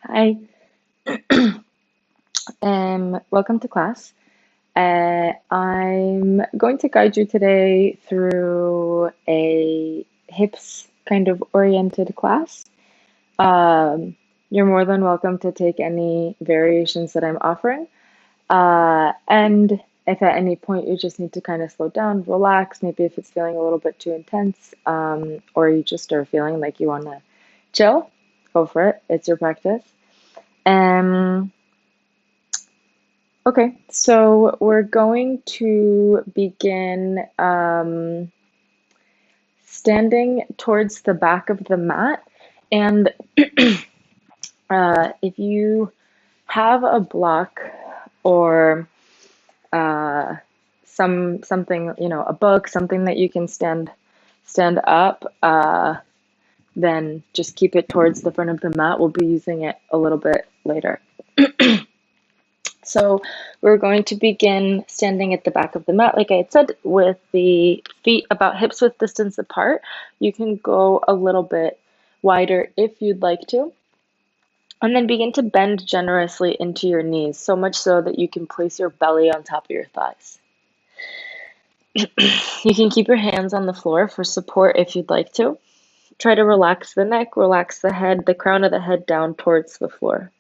Hi, welcome to class. I'm going to guide you today through a hips kind of oriented class. Um, you're more than welcome to take any variations that I'm offering. And if at any point you just need to kind of slow down, relax, maybe if it's feeling a little bit too intense, or you just are feeling like you want to chill, go for it. It's your practice. Um, Okay, so we're going to begin standing towards the back of the mat. And if you have a block or something, a book, something that you can stand up, then just keep it towards the front of the mat. We'll be using it a little bit later. So we're going to begin standing at the back of the mat, like I had said, with the feet about hips width distance apart. You can go a little bit wider if you'd like to. And then begin to bend generously into your knees, so much so that you can place your belly on top of your thighs. You can keep your hands on the floor for support if you'd like to. Try to relax the neck, relax the head, the crown of the head down towards the floor.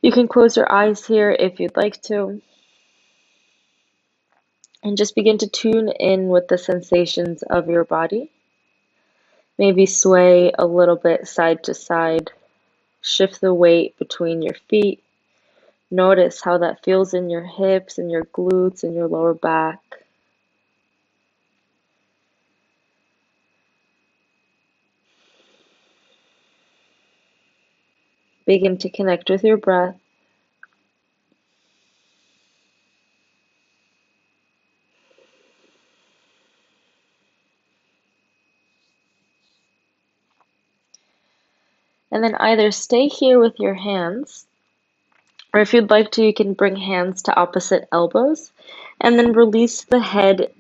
You can close your eyes here if you'd like to. And just begin to tune in with the sensations of your body. Maybe sway a little bit side to side. Shift the weight between your feet. Notice how that feels in your hips and your glutes and your lower back. Begin to connect with your breath. And then either stay here with your hands, or if you'd like to, you can bring hands to opposite elbows, and then release the head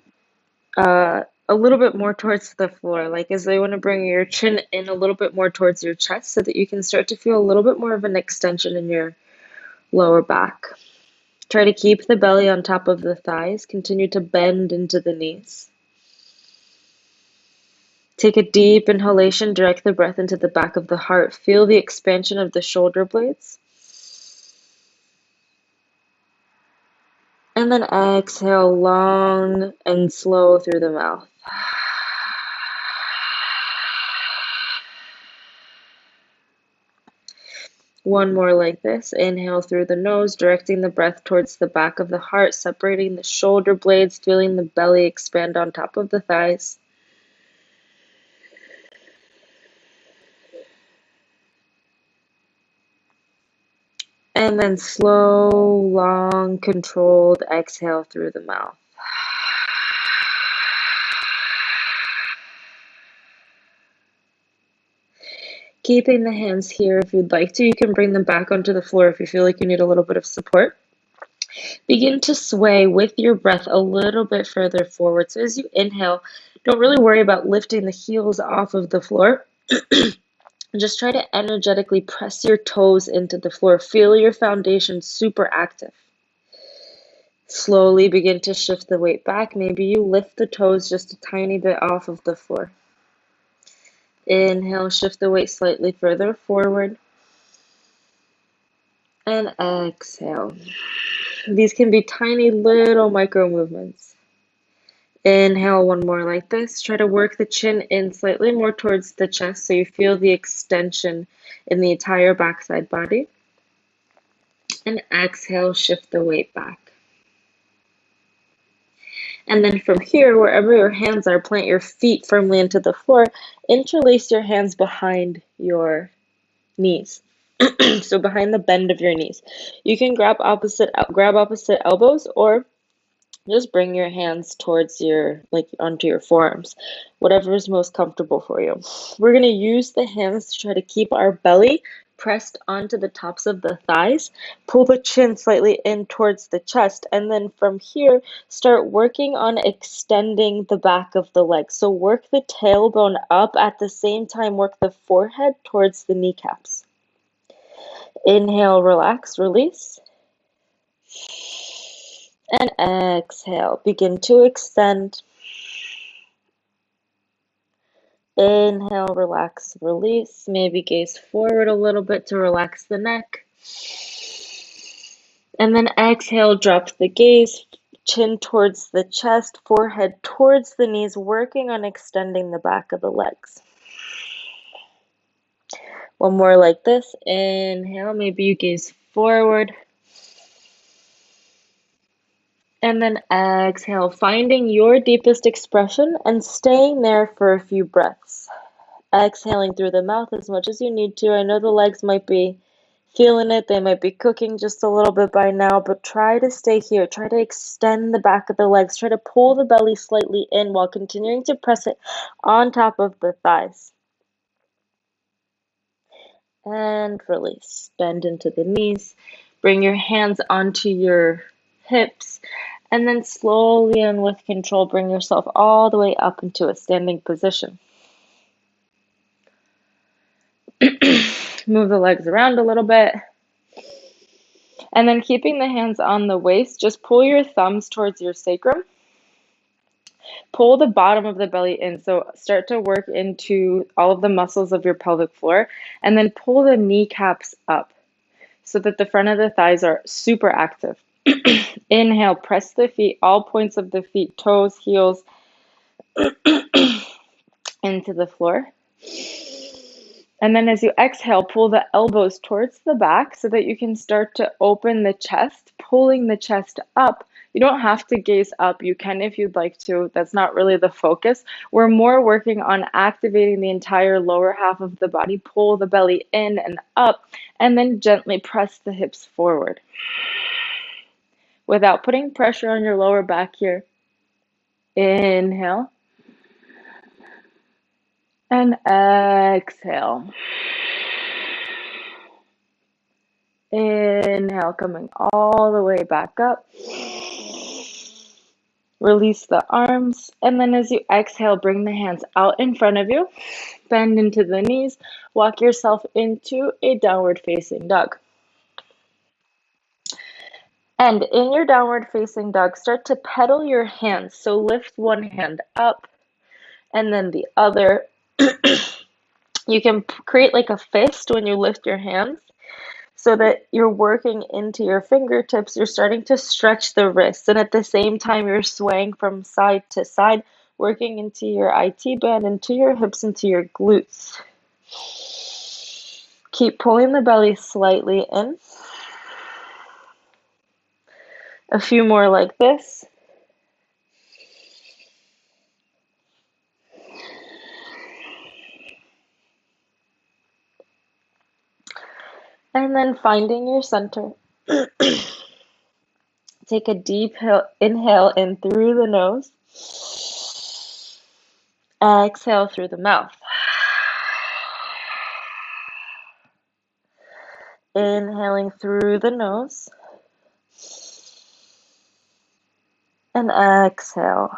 a little bit more towards the floor, like as though you want to bring your chin in a little bit more towards your chest so that you can start to feel a little bit more of an extension in your lower back. Try to keep the belly on top of the thighs. Continue to bend into the knees. Take a deep inhalation, direct the breath into the back of the heart. Feel the expansion of the shoulder blades. And then exhale long and slow through the mouth. One more like this. Inhale through the nose, directing the breath towards the back of the heart, separating the shoulder blades, feeling the belly expand on top of the thighs. And then slow, long, controlled exhale through the mouth. Keeping the hands here if you'd like to. You can bring them back onto the floor if you feel like you need a little bit of support. Begin to sway with your breath a little bit further forward. So as you inhale, don't really worry about lifting the heels off of the floor. Just try to energetically press your toes into the floor. Feel your foundation super active. Slowly begin to shift the weight back. Maybe you lift the toes just a tiny bit off of the floor. Inhale, shift the weight slightly further forward. And exhale. These can be tiny little micro movements. Inhale, one more like this. Try to work the chin in slightly more towards the chest so you feel the extension in the entire backside body. And exhale, shift the weight back. And then from here, wherever your hands are, plant your feet firmly into the floor. Interlace your hands behind your knees. So behind the bend of your knees. You can grab opposite elbows, or just bring your hands towards onto your forearms, whatever is most comfortable for you. We're going to use the hands to try to keep our belly pressed onto the tops of the thighs. Pull the chin slightly in towards the chest, and then from here, start working on extending the back of the leg. So work the tailbone up, at the same time work the forehead towards the kneecaps. Inhale, relax, release. And exhale, begin to extend. Inhale, relax, release. Maybe gaze forward a little bit to relax the neck. And then exhale, drop the gaze, chin towards the chest, forehead towards the knees, working on extending the back of the legs. One more like this. Inhale, maybe you gaze forward. And then exhale, finding your deepest expression and staying there for a few breaths. Exhaling through the mouth as much as you need to. I know the legs might be feeling it. They might be cooking just a little bit by now, but try to stay here. Try to extend the back of the legs. Try to pull the belly slightly in while continuing to press it on top of the thighs. And release. Bend into the knees. Bring your hands onto your hips. And then slowly and with control, bring yourself all the way up into a standing position. Move the legs around a little bit. And then keeping the hands on the waist, just pull your thumbs towards your sacrum. Pull the bottom of the belly in. So start to work into all of the muscles of your pelvic floor. And then pull the kneecaps up so that the front of the thighs are super active. Inhale, press the feet, all points of the feet, toes, heels, into the floor. And then as you exhale, pull the elbows towards the back so that you can start to open the chest, pulling the chest up. You don't have to gaze up. You can if you'd like to. That's not really the focus. We're more working on activating the entire lower half of the body. Pull the belly in and up, and then gently press the hips forward without putting pressure on your lower back here. Inhale. And exhale. Inhale, coming all the way back up. Release the arms. And then as you exhale, bring the hands out in front of you. Bend into the knees. Walk yourself into a downward facing dog. And in your downward facing dog, start to pedal your hands. So lift one hand up and then the other. You can create like a fist when you lift your hands so that you're working into your fingertips. You're starting to stretch the wrists, and at the same time, you're swaying from side to side, working into your IT band, into your hips, into your glutes. Keep pulling the belly slightly in. A few more like this. And then finding your center. Take a deep inhale in through the nose. Exhale through the mouth. Inhaling through the nose. And exhale.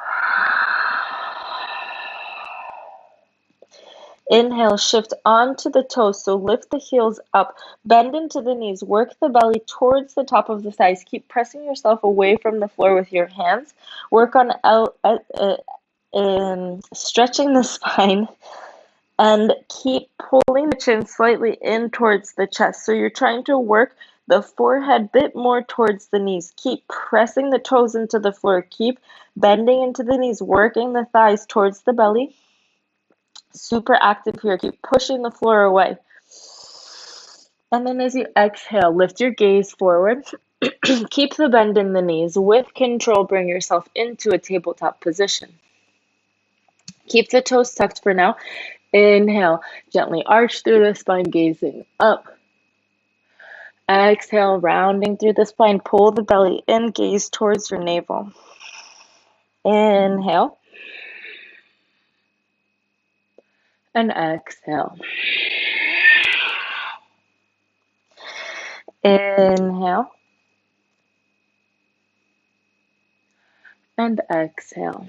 Inhale, shift onto the toes, so lift the heels up, bend into the knees, work the belly towards the top of the thighs. Keep pressing yourself away from the floor with your hands. Work on stretching the spine, and keep pulling the chin slightly in towards the chest. So you're trying to work the forehead a bit more towards the knees. Keep pressing the toes into the floor. Keep bending into the knees, working the thighs towards the belly. Super active here. Keep pushing the floor away. And then as you exhale, lift your gaze forward. Keep the bend in the knees. With control, bring yourself into a tabletop position. Keep the toes tucked for now. Inhale, gently arch through the spine, gazing up. Exhale, rounding through the spine, pull the belly in, gaze towards your navel. Inhale. And exhale. Inhale and exhale.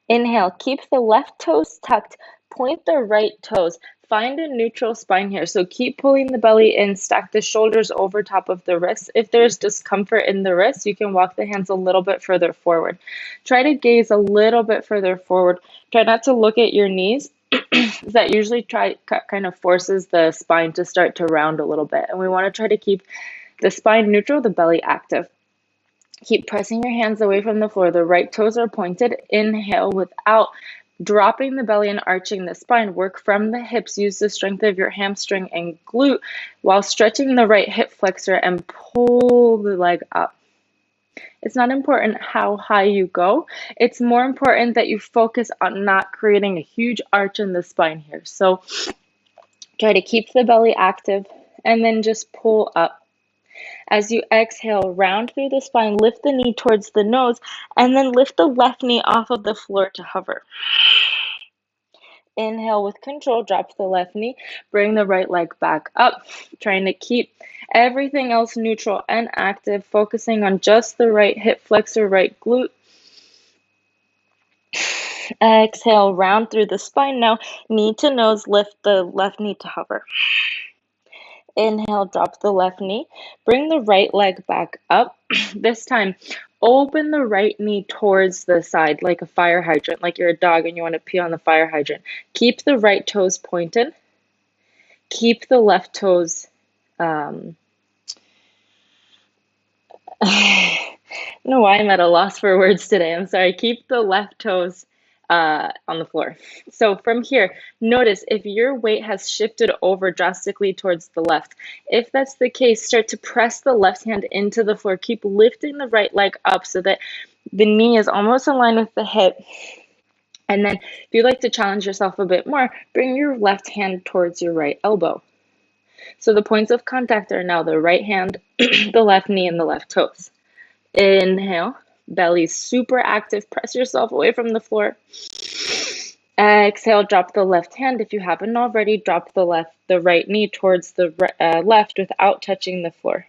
Inhale, keep the left toes tucked, point the right toes. Find a neutral spine here. So keep pulling the belly in, stack the shoulders over top of the wrists. If there's discomfort in the wrists, you can walk the hands a little bit further forward. Try to gaze a little bit further forward. Try not to look at your knees. That usually kind of forces the spine to start to round a little bit. And we want to try to keep the spine neutral, the belly active. Keep pressing your hands away from the floor. The right toes are pointed. Inhale without dropping the belly and arching the spine. Work from the hips. Use the strength of your hamstring and glute while stretching the right hip flexor and pull the leg up. It's not important how high you go. It's more important that you focus on not creating a huge arch in the spine here. So try to keep the belly active and then just pull up. As you exhale, round through the spine, lift the knee towards the nose, and then lift the left knee off of the floor to hover. Inhale with control, drop the left knee, bring the right leg back up, trying to keep everything else neutral and active, focusing on just the right hip flexor, right glute. Exhale, round through the spine now, knee to nose, lift the left knee to hover. Inhale, drop the left knee, bring the right leg back up. This time, open the right knee towards the side like a fire hydrant, like you're a dog and you want to pee on the fire hydrant. Keep the right toes pointed. Keep the left toes I don't know why I'm at a loss for words today. I'm sorry. Keep the left toes on the floor. So from here, notice if your weight has shifted over drastically towards the left. If that's the case, start to press the left hand into the floor. Keep lifting the right leg up so that the knee is almost in line with the hip. And then if you'd like to challenge yourself a bit more, bring your left hand towards your right elbow. So the points of contact are now the right hand, the left knee, and the left toes. Inhale, belly super active. Press yourself away from the floor. Exhale, drop the left hand. If you haven't already, drop the right knee towards the left without touching the floor.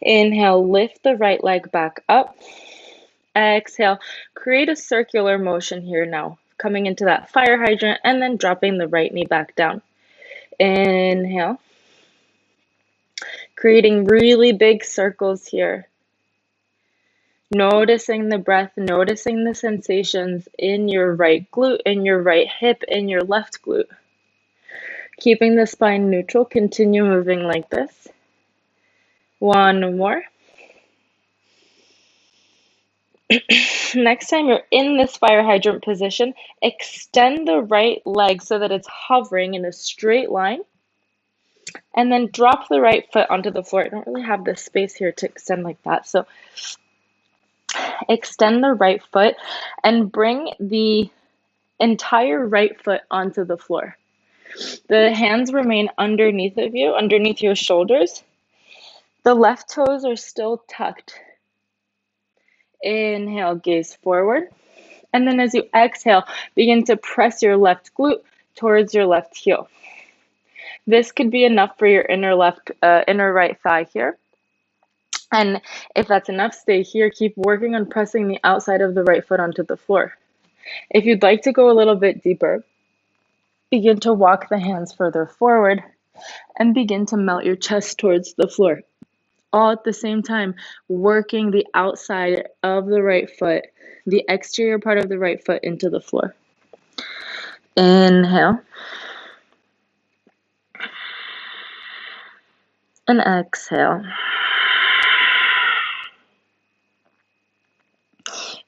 Inhale, lift the right leg back up. Exhale, create a circular motion here now, coming into that fire hydrant and then dropping the right knee back down. Inhale, creating really big circles here. Noticing the breath, noticing the sensations in your right glute, in your right hip, in your left glute. Keeping the spine neutral, continue moving like this. One more. Next time you're in this fire hydrant position, extend the right leg so that it's hovering in a straight line. And then drop the right foot onto the floor. I don't really have the space here to extend like that. So extend the right foot and bring the entire right foot onto the floor. The hands remain underneath of you, underneath your shoulders. The left toes are still tucked. Inhale, gaze forward. And then as you exhale, begin to press your left glute towards your left heel. This could be enough for your inner right thigh here. And if that's enough, stay here. Keep working on pressing the outside of the right foot onto the floor. If you'd like to go a little bit deeper, begin to walk the hands further forward and begin to melt your chest towards the floor. All at the same time, working the outside of the right foot, the exterior part of the right foot into the floor. Inhale. And exhale.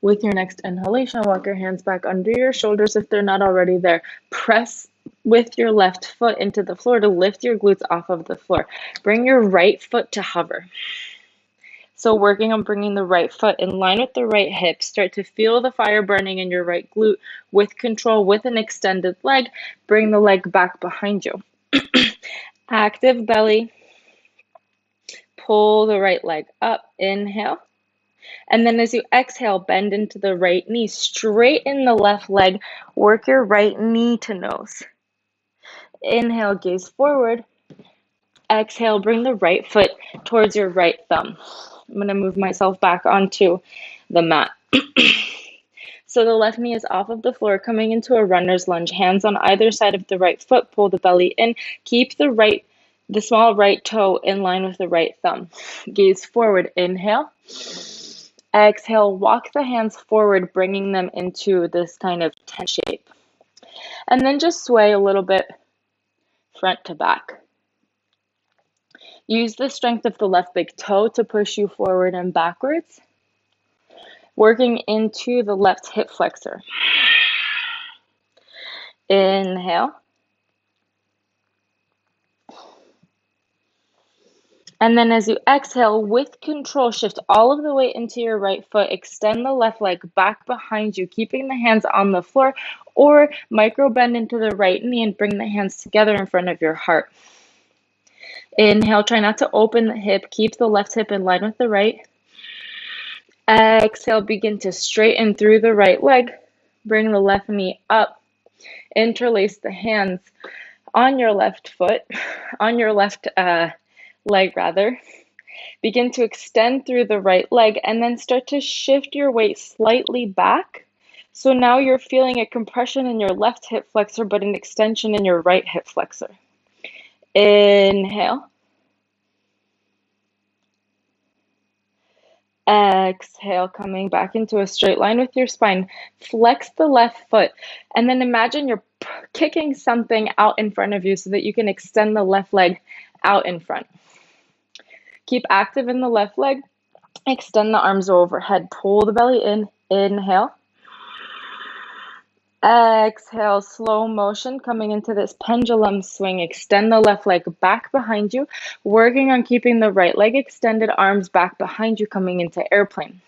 With your next inhalation, walk your hands back under your shoulders if they're not already there. Press with your left foot into the floor to lift your glutes off of the floor. Bring your right foot to hover. So working on bringing the right foot in line with the right hip. Start to feel the fire burning in your right glute with control, with an extended leg. Bring the leg back behind you. Active belly. Pull the right leg up. Inhale. And then as you exhale, bend into the right knee. Straighten the left leg. Work your right knee to nose. Inhale, gaze forward. Exhale, bring the right foot towards your right thumb. I'm going to move myself back onto the mat. So the left knee is off of the floor, coming into a runner's lunge. Hands on either side of the right foot, pull the belly in. Keep the small right toe in line with the right thumb. Gaze forward, inhale. Exhale, walk the hands forward, bringing them into this kind of tent shape. And then just sway a little bit front to back. Use the strength of the left big toe to push you forward and backwards, working into the left hip flexor. Inhale. And then as you exhale, with control, shift all of the weight into your right foot. Extend the left leg back behind you, keeping the hands on the floor, or micro bend into the right knee and bring the hands together in front of your heart. Inhale, try not to open the hip. Keep the left hip in line with the right. Exhale, begin to straighten through the right leg. Bring the left knee up. Interlace the hands on your left foot, on your left leg rather. Begin to extend through the right leg and then start to shift your weight slightly back. So now you're feeling a compression in your left hip flexor, but an extension in your right hip flexor. Inhale. Exhale, coming back into a straight line with your spine. Flex the left foot, and then imagine you're kicking something out in front of you so that you can extend the left leg out in front. Keep active in the left leg. Extend the arms overhead. Pull the belly in. Inhale. Exhale, slow motion coming into this pendulum swing. Extend the left leg back behind you, working on keeping the right leg extended, arms back behind you, coming into airplane.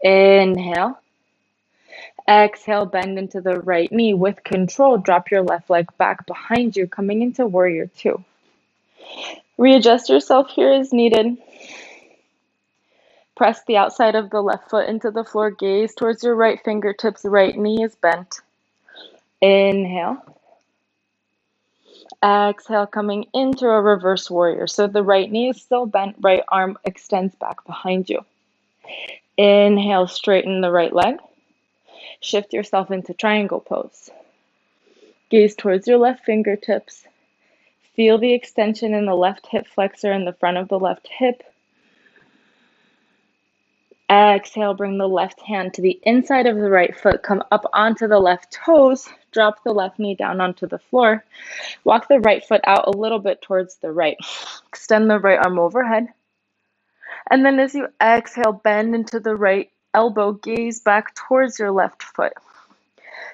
Inhale. Exhale, bend into the right knee. With control, drop your left leg back behind you, coming into warrior two. Readjust yourself here as needed. Press the outside of the left foot into the floor. Gaze towards your right fingertips. Right knee is bent. Inhale. Exhale, coming into a reverse warrior. So the right knee is still bent. Right arm extends back behind you. Inhale, straighten the right leg. Shift yourself into triangle pose. Gaze towards your left fingertips. Feel the extension in the left hip flexor in the front of the left hip. Exhale, bring the left hand to the inside of the right foot. Come up onto the left toes. Drop the left knee down onto the floor. Walk the right foot out a little bit towards the right. Extend the right arm overhead. And then as you exhale, bend into the right elbow. Gaze back towards your left foot.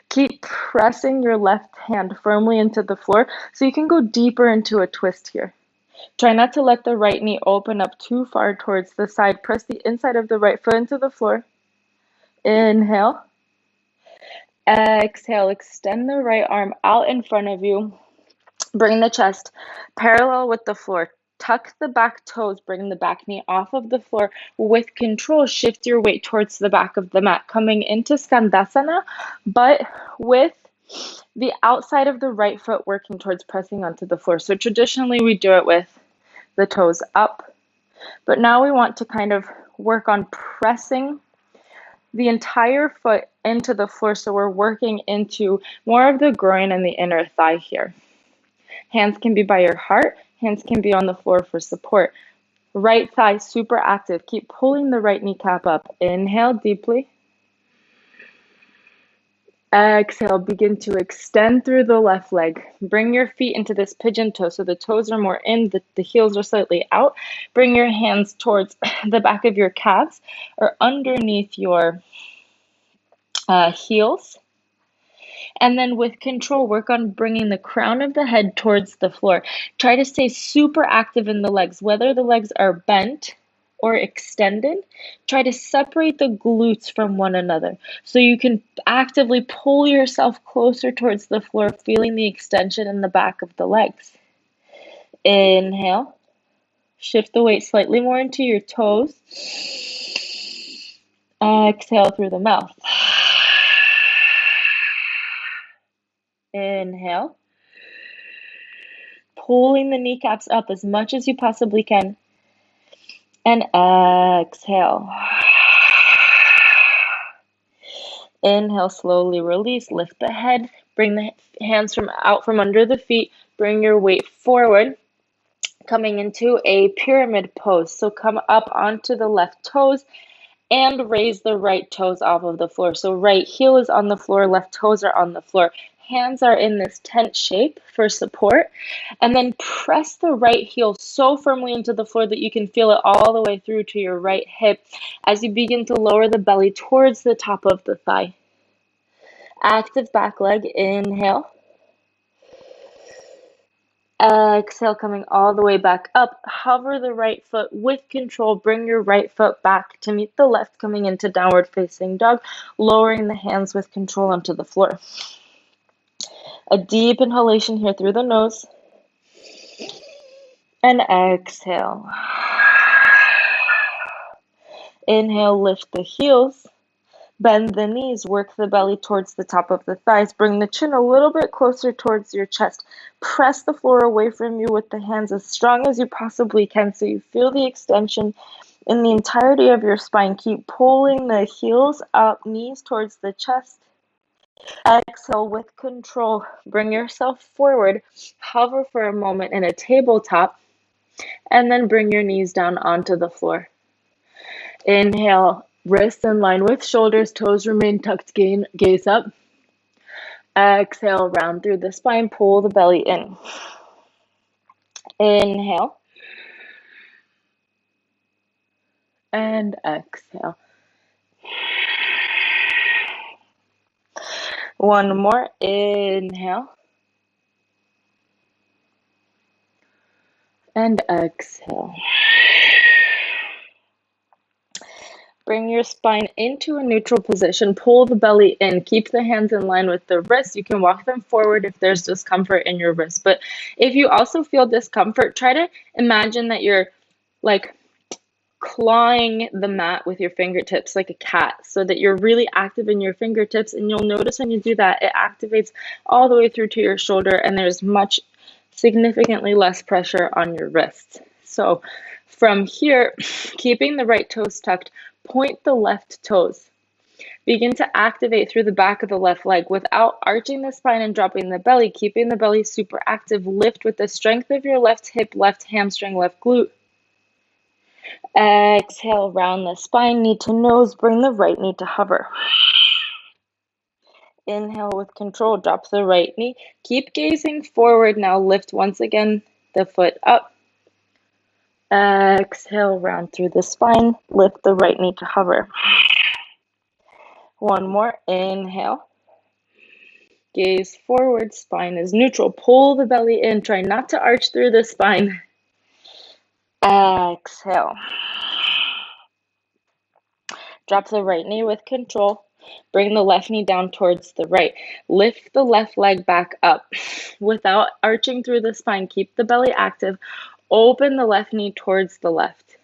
Keep pressing your left hand firmly into the floor so you can go deeper into a twist here. Try not to let the right knee open up too far towards the side. Press the inside of the right foot into the floor. Inhale. Exhale, extend the right arm out in front of you. Bring the chest parallel with the floor. Tuck the back toes, bring the back knee off of the floor. With control, shift your weight towards the back of the mat, coming into Skandasana, but with the outside of the right foot working towards pressing onto the floor. So traditionally we do it with the toes up, but now we want to kind of work on pressing the entire foot into the floor. So we're working into more of the groin and the inner thigh here. Hands can be by your heart. Hands can be on the floor for support. Right thigh super active. Keep pulling the right kneecap up. Inhale deeply. Exhale, begin to extend through the left leg. Bring your feet into this pigeon toe so the toes are more in, the heels are slightly out. Bring your hands towards the back of your calves or underneath your heels. And then with control, work on bringing the crown of the head towards the floor. Try to stay super active in the legs, whether the legs are bent or extended. Try to separate the glutes from one another so you can actively pull yourself closer towards the floor, feeling the extension in the back of the legs. Inhale. Shift the weight slightly more into your toes. Exhale through the mouth. Inhale. pulling the kneecaps up as much as you possibly can. And exhale. Inhale, slowly release, lift the head, bring the hands out from under the feet, bring your weight forward, coming into a pyramid pose. So come up onto the left toes and raise the right toes off of the floor. So right heel is on the floor, left toes are on the floor. Hands are in this tent shape for support. And then press the right heel so firmly into the floor that you can feel it all the way through to your right hip as you begin to lower the belly towards the top of the thigh. Active back leg, inhale. Exhale, coming all the way back up. Hover the right foot with control. Bring your right foot back to meet the left, coming into downward facing dog, lowering the hands with control onto the floor. A deep inhalation here through the nose. And exhale. Inhale, lift the heels. Bend the knees, work the belly towards the top of the thighs. Bring the chin a little bit closer towards your chest. Press the floor away from you with the hands as strong as you possibly can so you feel the extension in the entirety of your spine. Keep pulling the heels up, knees towards the chest. Exhale with control. Bring yourself forward. Hover for a moment in a tabletop, and then bring your knees down onto the floor. Inhale. Wrists in line with shoulders, toes remain tucked, gaze up. Exhale, round through the spine, pull the belly in. Inhale. And exhale. One more, inhale. And exhale. Bring your spine into a neutral position. Pull the belly in. Keep the hands in line with the wrists. You can walk them forward if there's discomfort in your wrists. But if you also feel discomfort, try to imagine that you're like clawing the mat with your fingertips like a cat so that you're really active in your fingertips. And you'll notice when you do that, it activates all the way through to your shoulder and there's significantly less pressure on your wrists. So from here, keeping the right toes tucked, point the left toes. Begin to activate through the back of the left leg without arching the spine and dropping the belly, keeping the belly super active. Lift with the strength of your left hip, left hamstring, left glute. Exhale, round the spine, knee to nose, bring the right knee to hover. Inhale with control, drop the right knee. Keep gazing forward now. Lift once again the foot up. Exhale, round through the spine. Lift the right knee to hover. One more. Inhale. Gaze forward. Spine is neutral. Pull the belly in. Try not to arch through the spine. Exhale. Drop the right knee with control. Bring the left knee down towards the right. Lift the left leg back up. Without arching through the spine, keep the belly active. Open the left knee towards the left.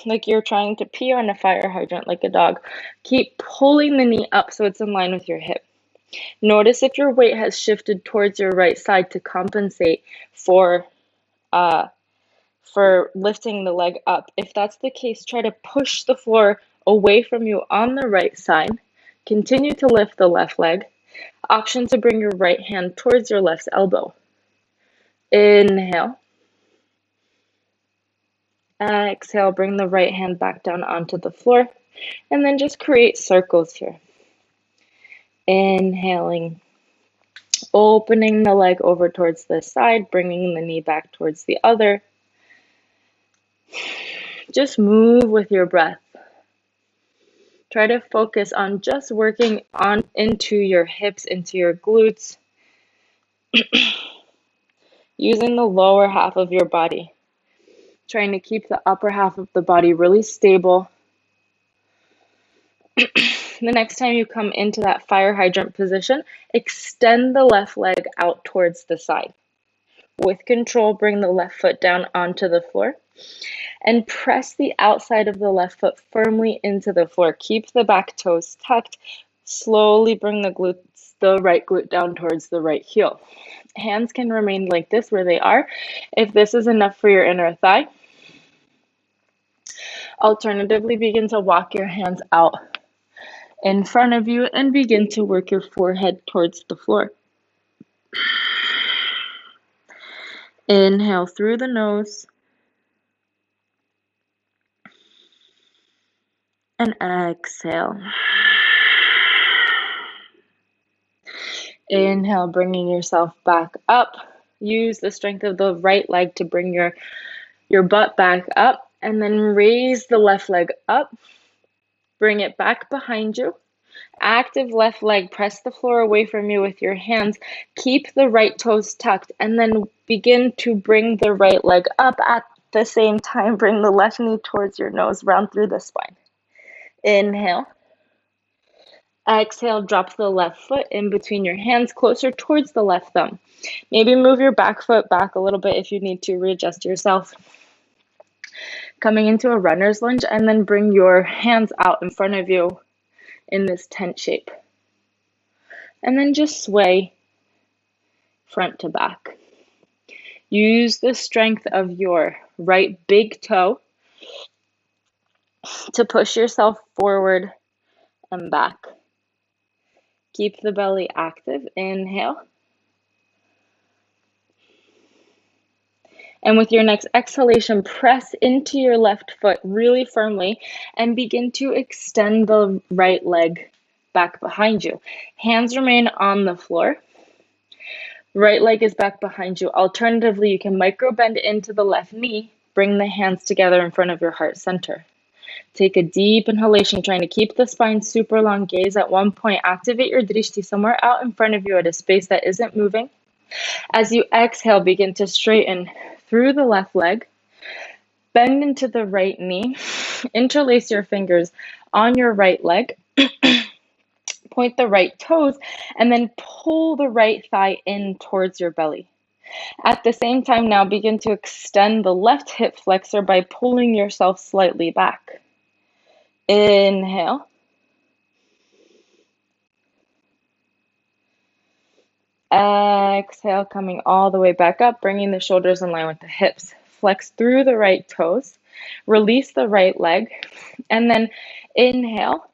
Like you're trying to pee on a fire hydrant like a dog. Keep pulling the knee up so it's in line with your hip. Notice if your weight has shifted towards your right side to compensate for lifting the leg up. If that's the case, try to push the floor away from you on the right side. Continue to lift the left leg. Option to bring your right hand towards your left elbow. Inhale. Exhale, bring the right hand back down onto the floor. And then just create circles here. Inhaling. Opening the leg over towards the side, bringing the knee back towards the other. Just move with your breath. Try to focus on just working on into your hips, into your glutes, using the lower half of your body. Trying to keep the upper half of the body really stable. The next time you come into that fire hydrant position, extend the left leg out towards the side. With control, bring the left foot down onto the floor and press the outside of the left foot firmly into the floor. Keep the back toes tucked. Slowly bring the glutes the right glute down towards the right heel. Hands can remain like this where they are if this is enough for your inner thigh. Alternatively, begin to walk your hands out in front of you and begin to work your forehead towards the floor. Inhale through the nose and exhale. Inhale, bringing yourself back up. Use the strength of the right leg to bring your butt back up, and then raise the left leg up. Bring it back behind you. Active left leg, press the floor away from you with your hands. Keep the right toes tucked, and then begin to bring the right leg up. At the same time, bring the left knee towards your nose, round through the spine. Inhale. Exhale, drop the left foot in between your hands, closer towards the left thumb. Maybe move your back foot back a little bit if you need to, readjust yourself. Coming into a runner's lunge, and then bring your hands out in front of you in this tent shape. And then just sway front to back. Use the strength of your right big toe to push yourself forward and back. Keep the belly active. Inhale. And with your next exhalation, press into your left foot really firmly and begin to extend the right leg back behind you. Hands remain on the floor. Right leg is back behind you. Alternatively, you can micro bend into the left knee. Bring the hands together in front of your heart center. Take a deep inhalation, trying to keep the spine super long. Gaze at one point. Activate your drishti somewhere out in front of you at a space that isn't moving. As you exhale, begin to straighten through the left leg. Bend into the right knee. Interlace your fingers on your right leg. Point the right toes, and then pull the right thigh in towards your belly. At the same time, now begin to extend the left hip flexor by pulling yourself slightly back. Inhale. Exhale, coming all the way back up, bringing the shoulders in line with the hips. Flex through the right toes. Release the right leg. And then inhale.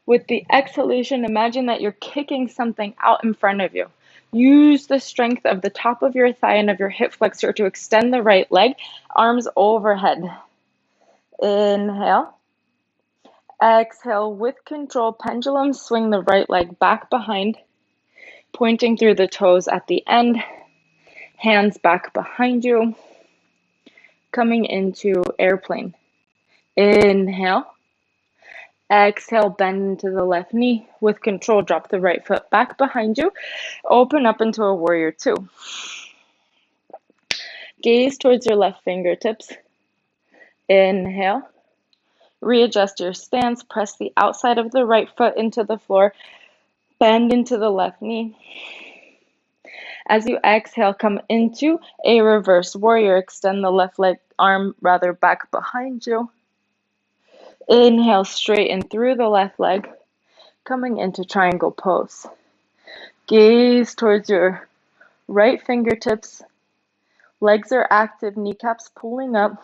With the exhalation, imagine that you're kicking something out in front of you. Use the strength of the top of your thigh and of your hip flexor to extend the right leg, arms overhead. Inhale. Exhale, with control, pendulum swing the right leg back behind, pointing through the toes at the end, hands back behind you, coming into airplane. Inhale. Exhale, bend into the left knee. With control, drop the right foot back behind you. Open up into a warrior two. Gaze towards your left fingertips. Inhale. Readjust your stance. Press the outside of the right foot into the floor. Bend into the left knee. As you exhale, come into a reverse warrior. Extend the left leg arm back behind you. Inhale, straighten through the left leg, coming into triangle pose. Gaze towards your right fingertips. Legs are active, kneecaps pulling up.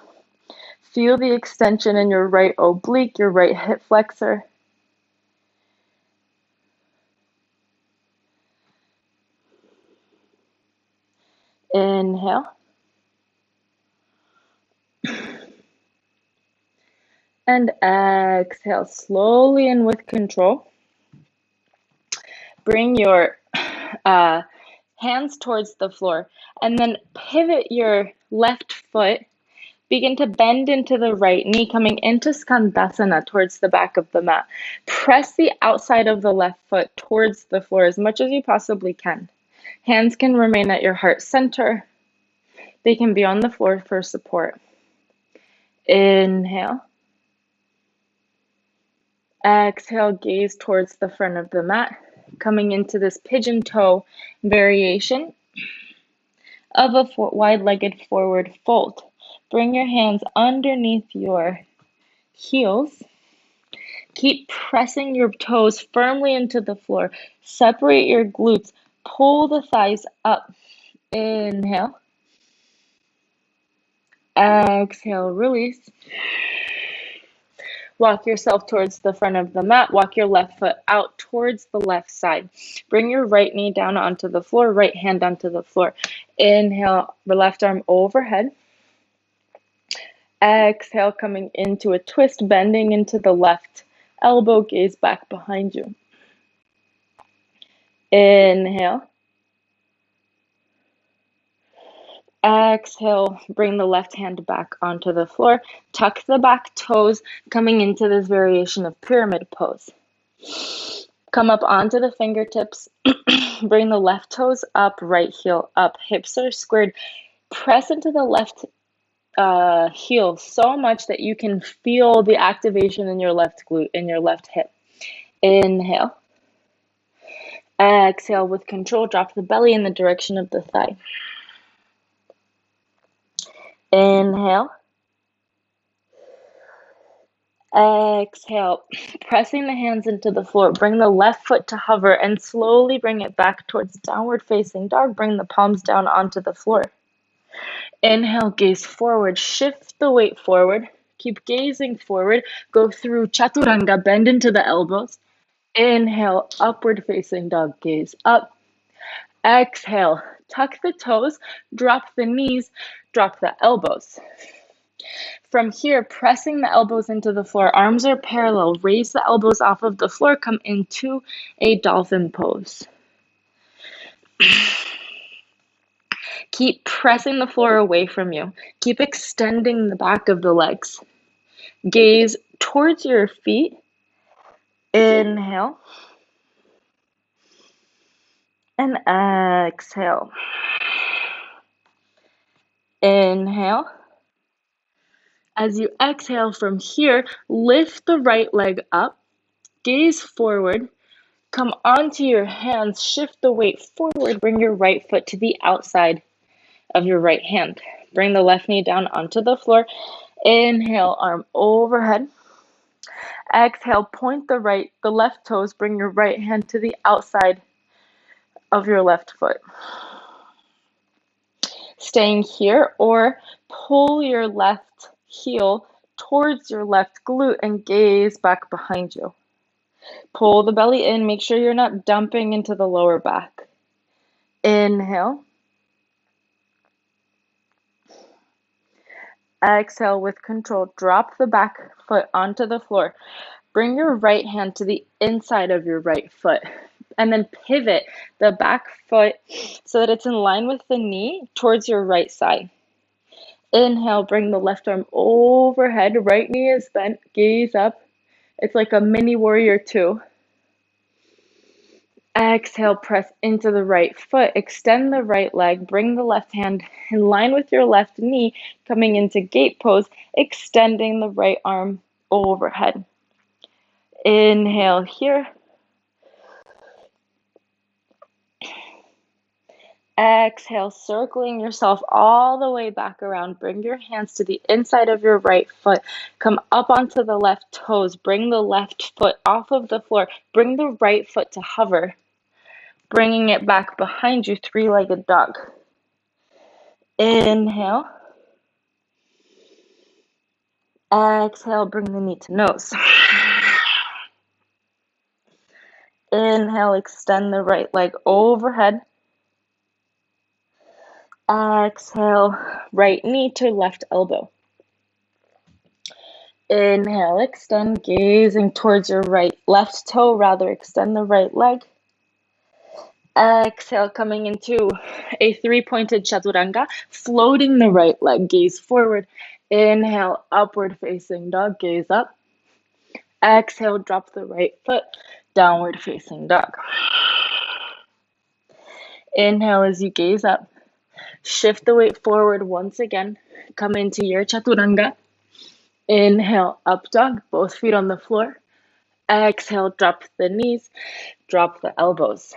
Feel the extension in your right oblique, your right hip flexor. Inhale. And exhale, slowly and with control. Bring your hands towards the floor, and then pivot your left foot. Begin to bend into the right knee, coming into Skandasana towards the back of the mat. Press the outside of the left foot towards the floor as much as you possibly can. Hands can remain at your heart center. They can be on the floor for support. Inhale. Exhale, gaze towards the front of the mat, coming into this pigeon toe variation of a wide-legged forward fold. Bring your hands underneath your heels. Keep pressing your toes firmly into the floor. Separate your glutes. Pull the thighs up. Inhale. Exhale, release. Walk yourself towards the front of the mat. Walk your left foot out towards the left side. Bring your right knee down onto the floor, right hand onto the floor. Inhale, the left arm overhead. Exhale, coming into a twist, bending into the left elbow, gaze back behind you. Inhale. Exhale, bring the left hand back onto the floor. Tuck the back toes, coming into this variation of pyramid pose. Come up onto the fingertips. Bring the left toes up, right heel up. Hips are squared. Press into the left heel so much that you can feel the activation in your left glute, in your left hip. Inhale. Exhale with control. Drop the belly in the direction of the thigh. Inhale. Exhale, pressing the hands into the floor. Bring the left foot to hover and slowly bring it back towards downward facing dog. Bring the palms down onto the floor. Inhale, gaze forward. Shift the weight forward. Keep gazing forward. Go through chaturanga, bend into the elbows. Inhale, upward facing dog, gaze up. Exhale, tuck the toes, drop the knees, drop the elbows. From here, pressing the elbows into the floor, arms are parallel. Raise the elbows off of the floor, come into a dolphin pose. Keep pressing the floor away from you. Keep extending the back of the legs. Gaze towards your feet. Inhale. And exhale. Inhale. As you exhale from here, lift the right leg up. Gaze forward. Come onto your hands, shift the weight forward, bring your right foot to the outside of your right hand. Bring the left knee down onto the floor. Inhale, arm overhead. Exhale, point the left toes, bring your right hand to the outside of your left foot. Staying here, or pull your left heel towards your left glute and gaze back behind you. Pull the belly in. Make sure you're not dumping into the lower back. Inhale. Exhale with control. Drop the back foot onto the floor. Bring your right hand to the inside of your right foot. And then pivot the back foot so that it's in line with the knee towards your right side. Inhale, bring the left arm overhead. Right knee is bent. Gaze up. It's like a mini warrior two. Exhale, press into the right foot. Extend the right leg. Bring the left hand in line with your left knee, coming into gate pose, extending the right arm overhead. Inhale here. Exhale, circling yourself all the way back around. Bring your hands to the inside of your right foot. Come up onto the left toes. Bring the left foot off of the floor. Bring the right foot to hover. Bringing it back behind you, three-legged dog. Inhale. Exhale, bring the knee to nose. Inhale, extend the right leg overhead. Exhale, right knee to left elbow. Inhale, extend, gazing towards your left toe, extend the right leg. Exhale, coming into a three-pointed chaturanga, floating the right leg, gaze forward. Inhale, upward facing dog, gaze up. Exhale, drop the right foot, downward facing dog. Inhale as you gaze up. Shift the weight forward once again. Come into your chaturanga. Inhale, up dog, both feet on the floor. Exhale, drop the knees, drop the elbows.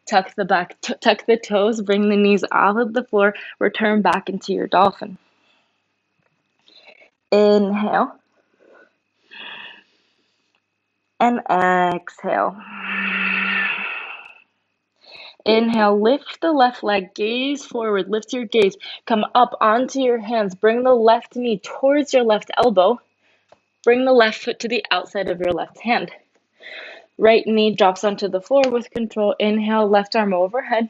Tuck the toes, bring the knees off of the floor, return back into your dolphin. Inhale. And exhale. Inhale, lift the left leg, gaze forward, lift your gaze, come up onto your hands, bring the left knee towards your left elbow, bring the left foot to the outside of your left hand. Right knee drops onto the floor with control. Inhale, left arm overhead.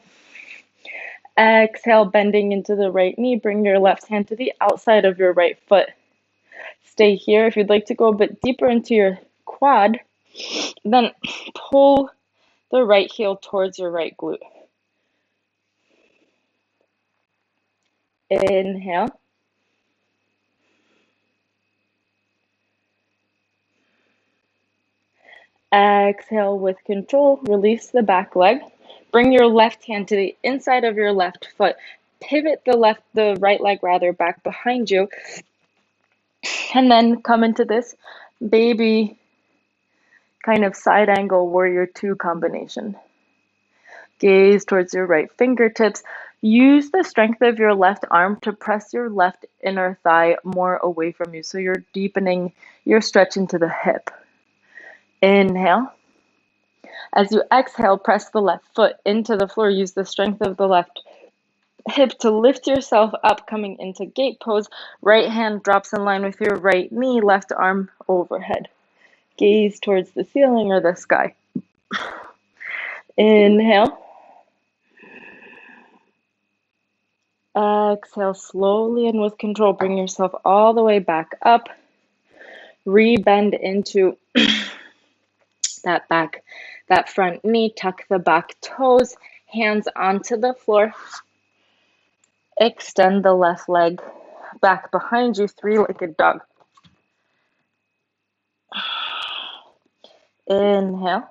Exhale, bending into the right knee, bring your left hand to the outside of your right foot. Stay here. If you'd like to go a bit deeper into your quad, then pull the right heel towards your right glute. Inhale. Exhale with control. Release the back leg. Bring your left hand to the inside of your left foot. Pivot the right leg rather back behind you. And then come into this baby kind of side angle warrior two combination. Gaze towards your right fingertips. Use the strength of your left arm to press your left inner thigh more away from you. So you're deepening your stretch into the hip. Inhale. As you exhale, press the left foot into the floor. Use the strength of the left hip to lift yourself up, coming into gate pose. Right hand drops in line with your right knee, left arm overhead. Gaze towards the ceiling or the sky. Inhale. Exhale slowly and with control. Bring yourself all the way back up. Rebend into that front knee. Tuck the back toes. Hands onto the floor. Extend the left leg back behind you, three-legged dog. Inhale.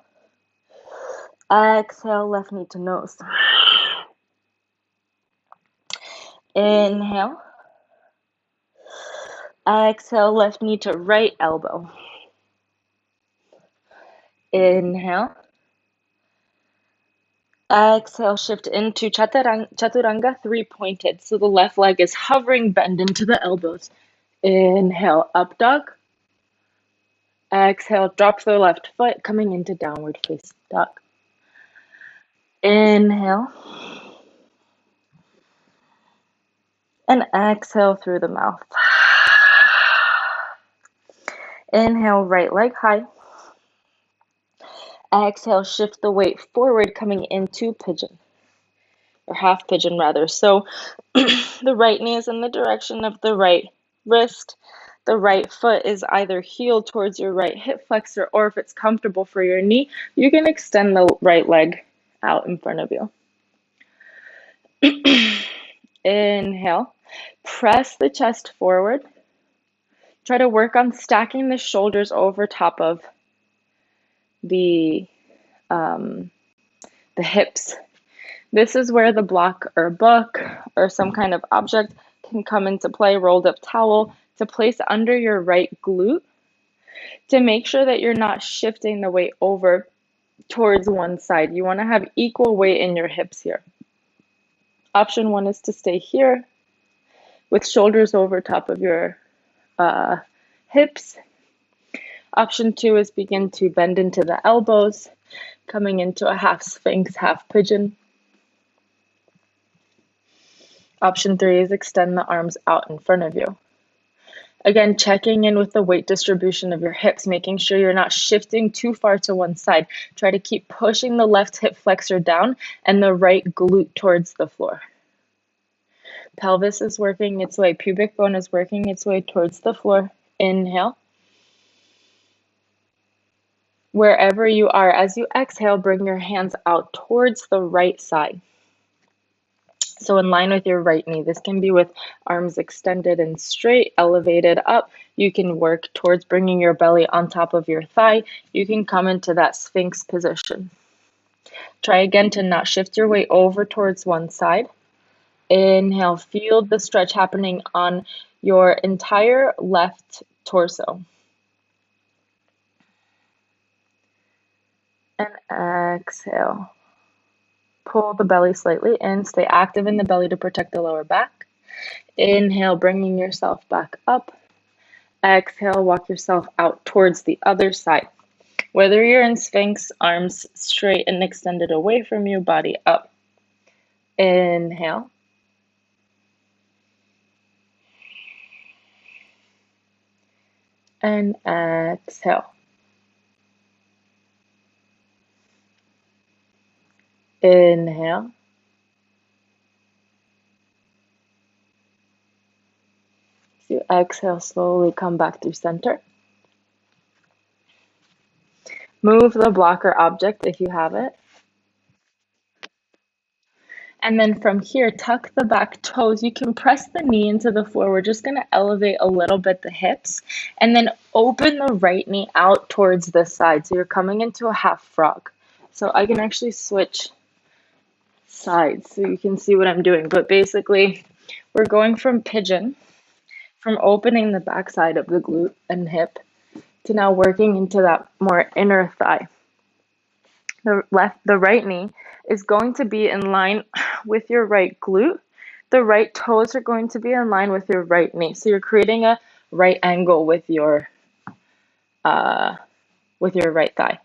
Exhale, left knee to nose. Inhale. Exhale, left knee to right elbow. Inhale. Exhale, shift into chaturanga, three-pointed. So the left leg is hovering, bend into the elbows. Inhale, up dog. Exhale, drop the left foot, coming into downward facing dog. Inhale. And exhale through the mouth. Inhale, right leg high. Exhale, shift the weight forward, coming into pigeon, or half pigeon rather. So the right knee is in the direction of the right wrist. The right foot is either heel towards your right hip flexor, or if it's comfortable for your knee, you can extend the right leg out in front of you. Inhale, press the chest forward. Try to work on stacking the shoulders over top of the hips. This is where the block or book or some kind of object can come into play. Rolled up towel to place under your right glute to make sure that you're not shifting the weight over towards one side. You want to have equal weight in your hips here. Option one is to stay here with shoulders over top of your hips. Option two is begin to bend into the elbows, coming into a half sphinx, half pigeon. Option three is extend the arms out in front of you. Again, checking in with the weight distribution of your hips, making sure you're not shifting too far to one side. Try to keep pushing the left hip flexor down and the right glute towards the floor. Pelvis is working its way, pubic bone is working its way towards the floor. Inhale. Wherever you are, as you exhale, bring your hands out towards the right side. So in line with your right knee. This can be with arms extended and straight, elevated up. You can work towards bringing your belly on top of your thigh. You can come into that sphinx position. Try again to not shift your weight over towards one side. Inhale, feel the stretch happening on your entire left torso. And exhale. Pull the belly slightly in. Stay active in the belly to protect the lower back. Inhale, bringing yourself back up. Exhale, walk yourself out towards the other side. Whether you're in Sphinx, arms straight and extended away from you, body up. Inhale. And exhale. Inhale. As you exhale, slowly come back through center. Move the blocker object if you have it. And then from here, tuck the back toes. You can press the knee into the floor. We're just going to elevate a little bit the hips. And then open the right knee out towards the side. So you're coming into a half frog. So I can actually switch sides so you can see what I'm doing. But basically, we're going from pigeon, from opening the back side of the glute and hip, to now working into that more inner thigh. The right knee is going to be in line with your right glute. The right toes are going to be in line with your right knee. So you're creating a right angle with your right thigh.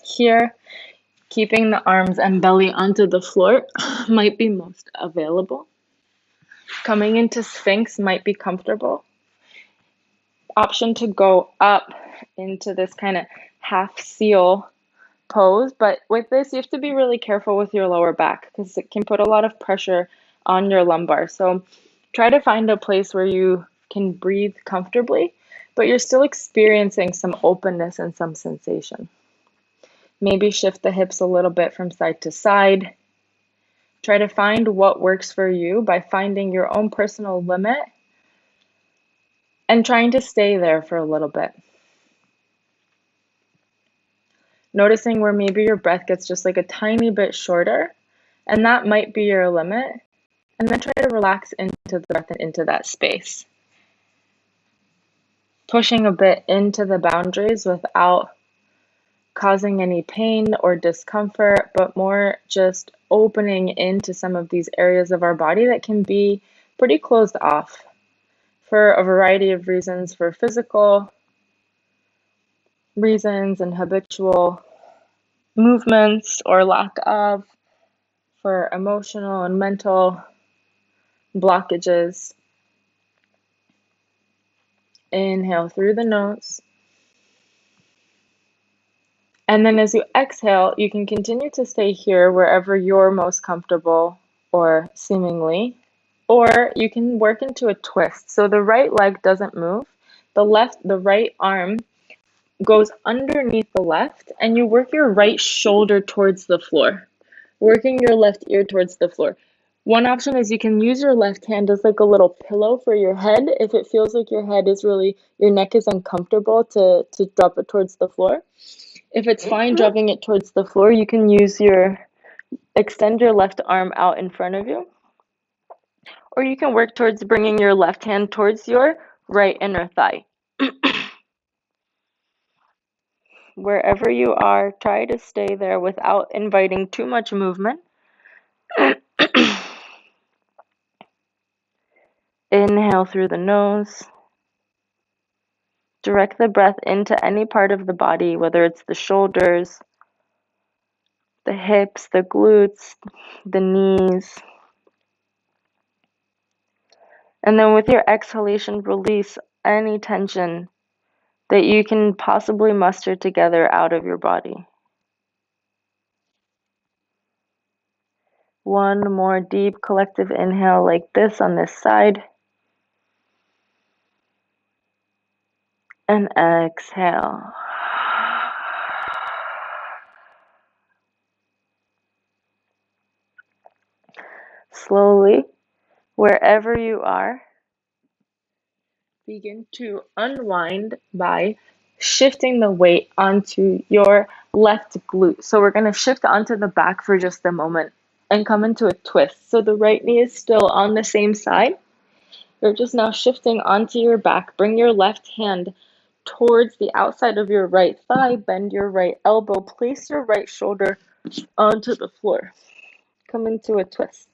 Here, keeping the arms and belly onto the floor might be most available. Coming into Sphinx might be comfortable. Option to go up into this kind of half seal pose, but with this you have to be really careful with your lower back because it can put a lot of pressure on your lumbar. So try to find a place where you can breathe comfortably, but you're still experiencing some openness and some sensation. Maybe shift the hips a little bit from side to side. Try to find what works for you by finding your own personal limit and trying to stay there for a little bit. Noticing where maybe your breath gets just like a tiny bit shorter, and that might be your limit. And then try to relax into the breath and into that space. Pushing a bit into the boundaries without causing any pain or discomfort, but more just opening into some of these areas of our body that can be pretty closed off for a variety of reasons, for physical reasons and habitual movements or lack of, for emotional and mental blockages. Inhale through the nose. And then as you exhale, you can continue to stay here wherever you're most comfortable or seemingly, or you can work into a twist. So the right leg doesn't move. The right arm goes underneath the left, and you work your right shoulder towards the floor, working your left ear towards the floor. One option is you can use your left hand as like a little pillow for your head if it feels like your neck is uncomfortable to drop it towards the floor. If it's fine dropping it towards the floor, you can extend your left arm out in front of you, or you can work towards bringing your left hand towards your right inner thigh. Wherever you are, try to stay there without inviting too much movement. Inhale through the nose. Direct the breath into any part of the body, whether it's the shoulders, the hips, the glutes, the knees. And then with your exhalation, release any tension that you can possibly muster together out of your body. One more deep collective inhale like this on this side. And exhale. Slowly, wherever you are, begin to unwind by shifting the weight onto your left glute. So we're going to shift onto the back for just a moment and come into a twist. So the right knee is still on the same side. You're just now shifting onto your back. Bring your left hand towards the outside of your right thigh. Bend your right elbow. Place your right shoulder onto the floor. Come into a twist.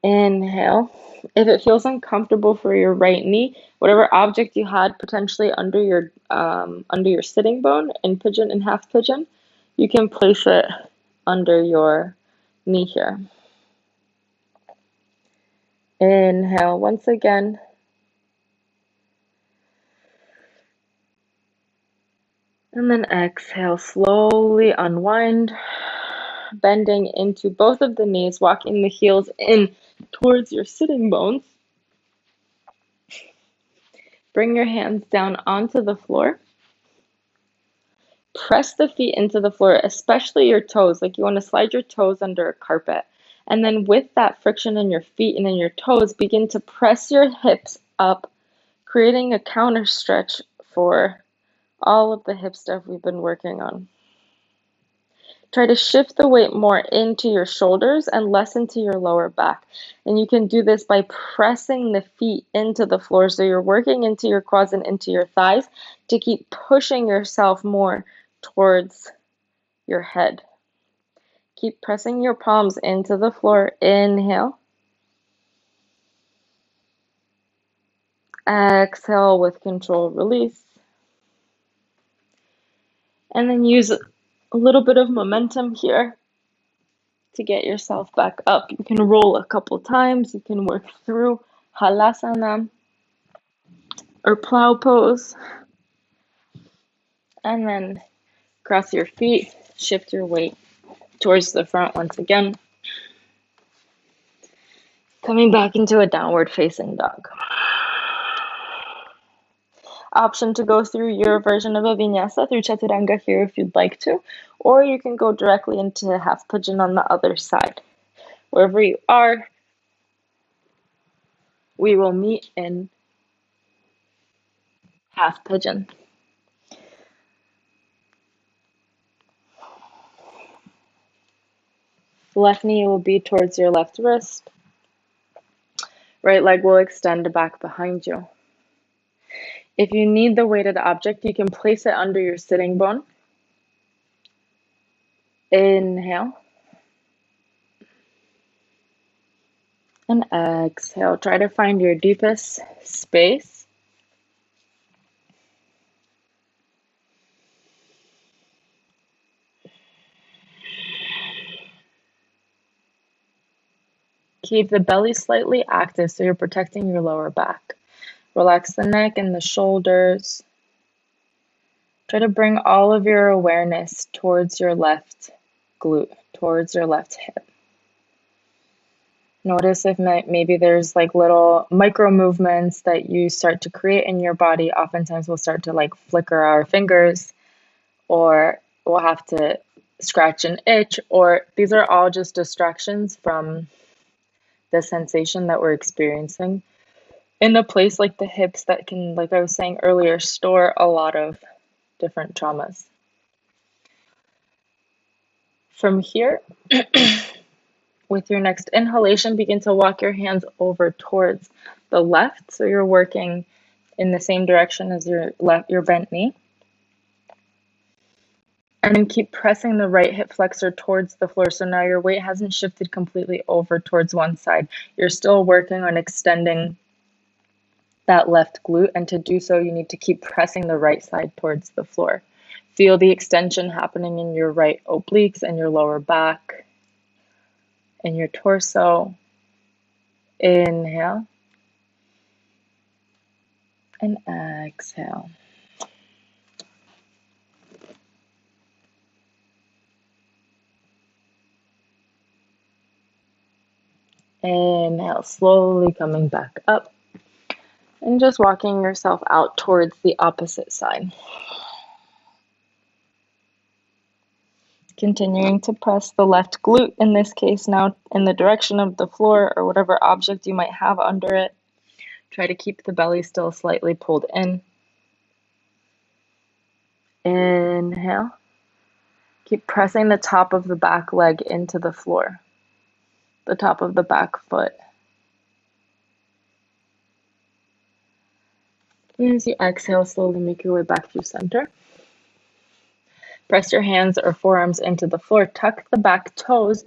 Inhale. If it feels uncomfortable for your right knee, whatever object you had potentially under your sitting bone in pigeon and half pigeon, you can place it under your knee here. Inhale once again. And then exhale, slowly unwind, bending into both of the knees, walking the heels in towards your sitting bones. Bring your hands down onto the floor. Press the feet into the floor, especially your toes. Like you want to slide your toes under a carpet. And then with that friction in your feet and in your toes, begin to press your hips up, creating a counter stretch for all of the hip stuff we've been working on. Try to shift the weight more into your shoulders and less into your lower back. And you can do this by pressing the feet into the floor. So you're working into your quads and into your thighs to keep pushing yourself more towards your head. Keep pressing your palms into the floor. Inhale. Exhale with control, release. And then use a little bit of momentum here to get yourself back up. You can roll a couple times. You can work through Malasana or plow pose. And then cross your feet, shift your weight towards the front once again. Coming back into a downward facing dog. Option to go through your version of a vinyasa through chaturanga here if you'd like to, or you can go directly into half pigeon on the other side. Wherever you are, we will meet in half pigeon. Left knee will be towards your left wrist. Right leg will extend back behind you. If you need the weighted object, you can place it under your sitting bone. Inhale. And exhale. Try to find your deepest space. Keep the belly slightly active so you're protecting your lower back. Relax the neck and the shoulders. Try to bring all of your awareness towards your left glute, towards your left hip. Notice if maybe there's like little micro movements that you start to create in your body. Oftentimes we'll start to like flicker our fingers, or we'll have to scratch an itch, or these are all just distractions from the sensation that we're experiencing in a place like the hips that can, like I was saying earlier, store a lot of different traumas. From here, with your next inhalation, begin to walk your hands over towards the left, so you're working in the same direction as your bent knee. And then keep pressing the right hip flexor towards the floor. So now your weight hasn't shifted completely over towards one side. You're still working on extending that left glute, and to do so, you need to keep pressing the right side towards the floor. Feel the extension happening in your right obliques and your lower back and your torso. Inhale and exhale. Inhale, slowly coming back up and just walking yourself out towards the opposite side. Continuing to press the left glute, in this case now in the direction of the floor or whatever object you might have under it. Try to keep the belly still slightly pulled in. Inhale. Keep pressing the top of the back leg into the floor, the top of the back foot. And as you exhale, slowly make your way back through center. Press your hands or forearms into the floor. Tuck the back toes.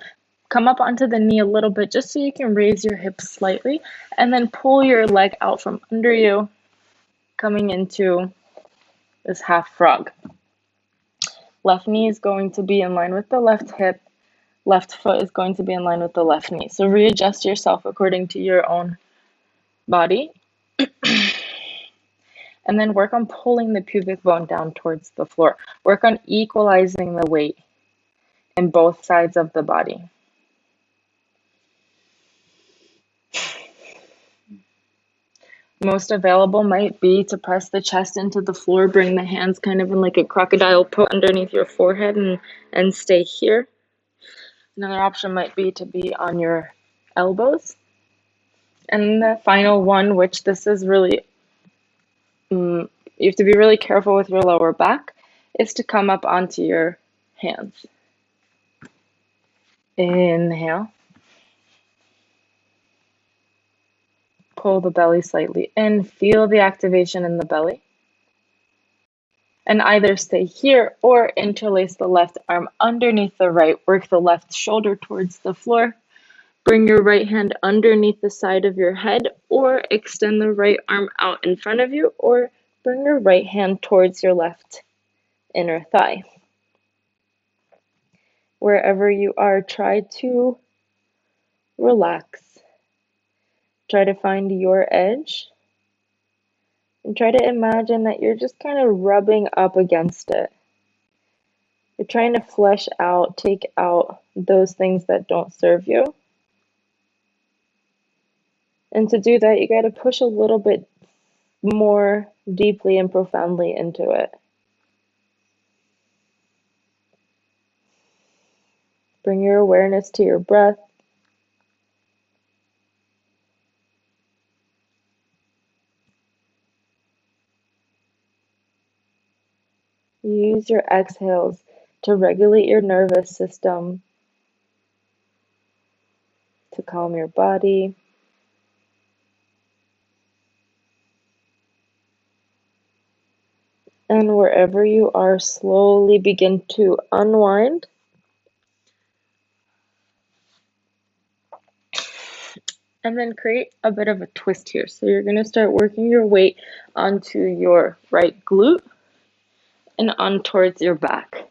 come up onto the knee a little bit just so you can raise your hips slightly, and then pull your leg out from under you, coming into this half frog. Left knee is going to be in line with the left hip. Left foot is going to be in line with the left knee. So readjust yourself according to your own body. And then work on pulling the pubic bone down towards the floor. Work on equalizing the weight in both sides of the body. Most available might be to press the chest into the floor, bring the hands kind of in like a crocodile pose underneath your forehead and stay here. Another option might be to be on your elbows. And the final one, which this is really, you have to be really careful with your lower back, is to come up onto your hands. Inhale. Pull the belly slightly in, feel the activation in the belly. And either stay here or interlace the left arm underneath the right. Work the left shoulder towards the floor. Bring your right hand underneath the side of your head, or extend the right arm out in front of you, or bring your right hand towards your left inner thigh. Wherever you are, try to relax. Try to find your edge. And try to imagine that you're just kind of rubbing up against it. You're trying to flesh out, take out those things that don't serve you. And to do that, you got to push a little bit more deeply and profoundly into it. Bring your awareness to your breath. Use your exhales to regulate your nervous system, to calm your body. And wherever you are, slowly begin to unwind. And then create a bit of a twist here. So you're going to start working your weight onto your right glute and on towards your back.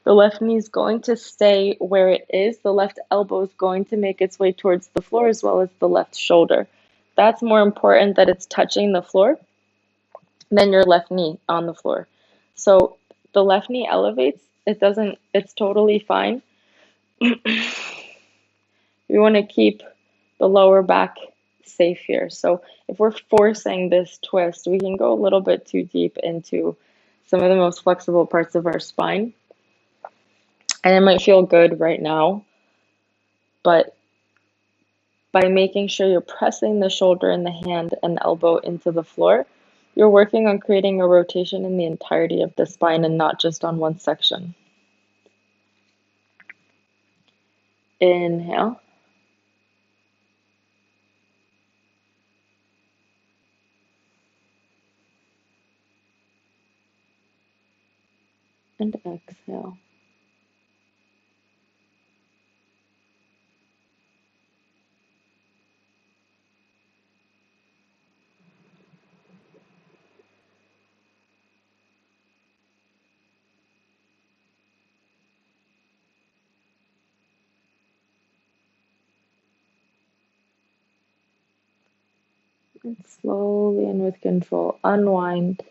The left knee is going to stay where it is. The left elbow is going to make its way towards the floor, as well as the left shoulder. That's more important that it's touching the floor than your left knee on the floor. So the left knee elevates. It's totally fine. We want to keep the lower back safe here. So if we're forcing this twist, we can go a little bit too deep into some of the most flexible parts of our spine. And it might feel good right now, but by making sure you're pressing the shoulder and the hand and elbow into the floor, you're working on creating a rotation in the entirety of the spine and not just on one section. Inhale. And exhale. And slowly and with control, unwind.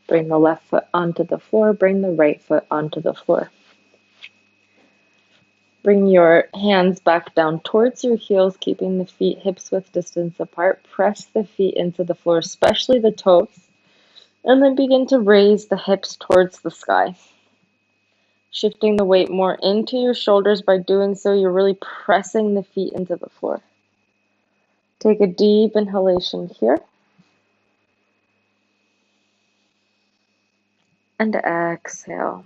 Bring the left foot onto the floor, bring the right foot onto the floor. Bring your hands back down towards your heels, keeping the feet hips width distance apart. Press the feet into the floor, especially the toes. And then begin to raise the hips towards the sky. Shifting the weight more into your shoulders. By doing so, you're really pressing the feet into the floor. Take a deep inhalation here. And exhale.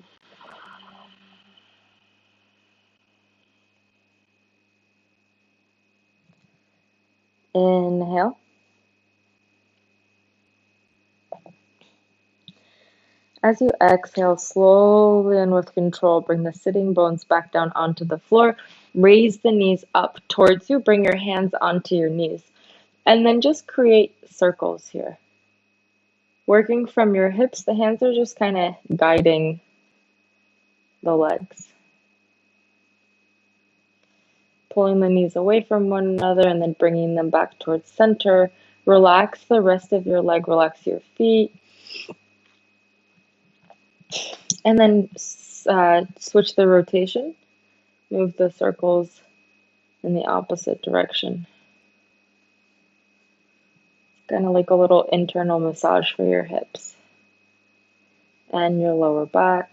Inhale. As you exhale, slowly and with control, bring the sitting bones back down onto the floor. Raise the knees up towards you. Bring your hands onto your knees. And then just create circles here. Working from your hips, the hands are just kind of guiding the legs. Pulling the knees away from one another and then bringing them back towards center. Relax the rest of your leg, relax your feet. And then switch the rotation. Move the circles in the opposite direction. Kind of like a little internal massage for your hips and your lower back.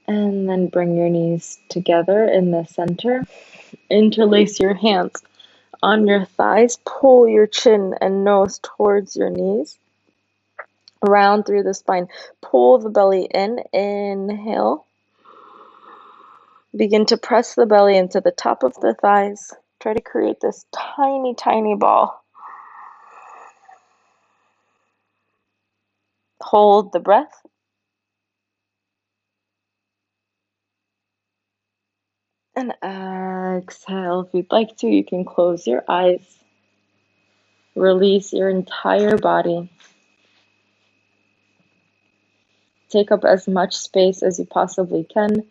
And then bring your knees together in the center. Interlace your hands on your thighs. Pull your chin and nose towards your knees. Round through the spine. Pull the belly in. Inhale. Begin to press the belly into the top of the thighs. Try to create this tiny, tiny ball. Hold the breath. And exhale. If you'd like to, you can close your eyes. Release your entire body. Take up as much space as you possibly can.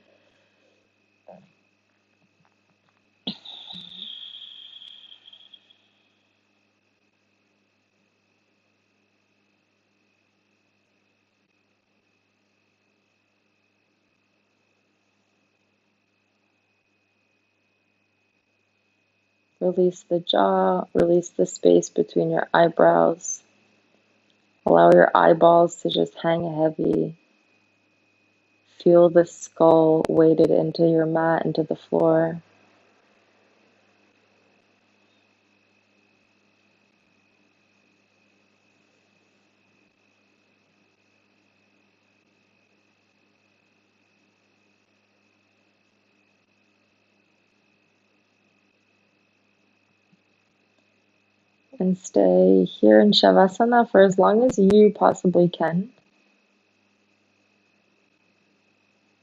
Release the jaw, release the space between your eyebrows. Allow your eyeballs to just hang heavy. Feel the skull weighted into your mat, into the floor. And stay here in Shavasana for as long as you possibly can.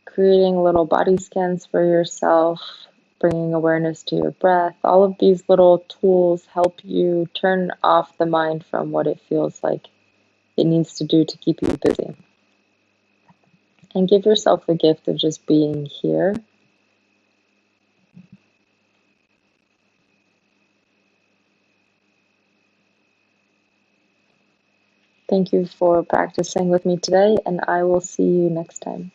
Creating little body scans for yourself, bringing awareness to your breath. All of these little tools help you turn off the mind from what it feels like it needs to do to keep you busy. And give yourself the gift of just being here. Thank you for practicing with me today, and I will see you next time.